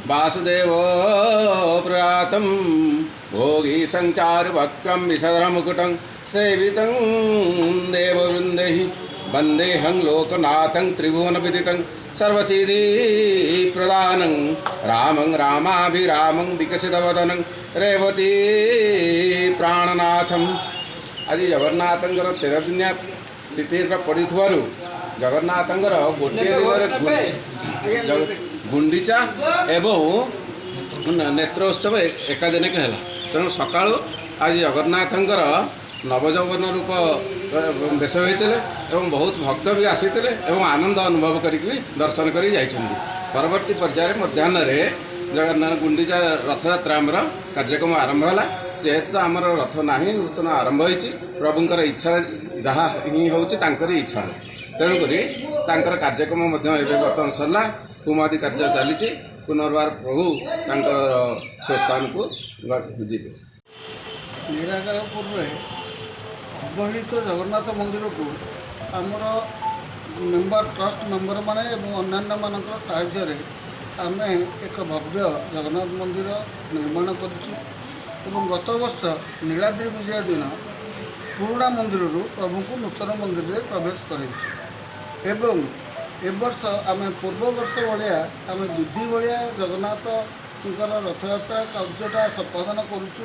वासुदेव प्रयातं भोगी संचार वक्रम विसधरमुकुटं सेवितं देववृन्दैः वन्देऽहं लोकनाथं त्रिभुवनविदितं सर्वसिद्धिप्रदानं रामं रामाभिरामं विकसितवदनं रेवती प्राणनाथं। आज जगन्नाथंकर 13 दिनिया तिथिर पड़ू जगन्नाथंकर गोटे दिन गुंडीचा एवं नेत्रोत्सव एक दिन के है। तेणु सका आज जगन्नाथंकर नवजौवन रूप बेश होते और बहुत भक्त भी आसी आनंद अनुभव करी दर्शन कर परवर्ती पर्यायर मध्याह्न जगन्नाथ गुंडीचा रथयात्रा आमर कार्यक्रम आरंभ है। जेहेतु तो आमर रथ ना नूतन आरंभ होती प्रभुंर इच्छा जहाँ ही होकर इच्छा तेणुक कार्यक्रम बर्तमान सरला कुमादी कार्य चली पुनर्बार प्रभु स्वस्थान को जी निराकारपुर अवहेलित जगन्नाथ मंदिर को आमर मेम्बर ट्रस्ट मेम्बर माने अन्य मानक साहाय्य आम एक भव्य जगन्नाथ मंदिर निर्माण करूँ। गत वर्ष नीलाद्रि विजय दिन पुराणा मंदिर प्रभु को नूतन मंदिर में प्रवेश कर वर्ष आम पूर्व वर्ष भाया आम विधि भाया जगन्नाथ रथयात्रा कार्यटा संपादन करुचु।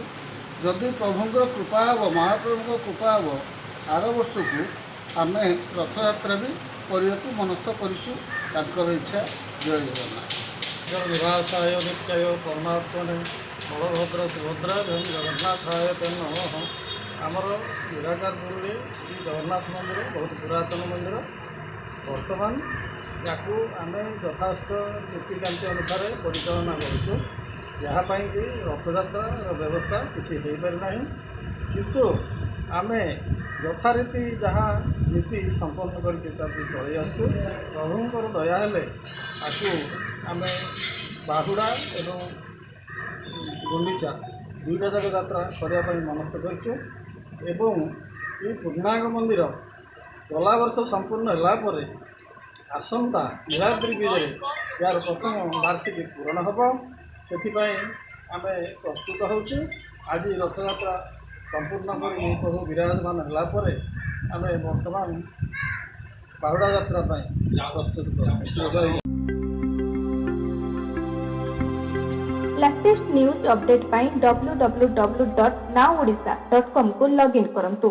जदि प्रभुंर कृपा हे महाप्रभु कृपा हे आर वर्ष को आम रथयात्रा भी करने को मनस्थ करूँ। इच्छा जय जगन्नाथ। निवासाय नित्याय परमात्मने बलभद्र सुभद्रा जगन्नाथाय नमः। आमर निराकारपुर श्री जगन्नाथ मंदिर बहुत पुरातन मंदिर। वर्तमान या आम यथास्थ नीतिकांति अनुसार परिचालना करुँ। जहाँपाई कि रथयात्रा व्यवस्था किसी हो पारिना किंतु आम यथारीति जहाँ नीति संपन्न करके चली आसु। प्रभुंर दया हेले आपको आम बाहुड़ा एवं गुंडीचा दुईटा जाक यात्रा करने मनस्थ करूँ। ये पूर्णांग मंदिर गला वर्ष संपूर्ण होगापर आसंता नीलाद्रि विजय यार प्रथम वार्षिकी पूरण हम से आम प्रस्तुत होचु। आज रथयात्रा संपूर्ण कर प्रभु विराजमान होगापर आम बर्तमान बाहुड़ा यात्रा प्रस्तुत कर। लेटेस्ट न्यूज अपडेट पाई www.nowodisha.com को लॉगिन करंतु।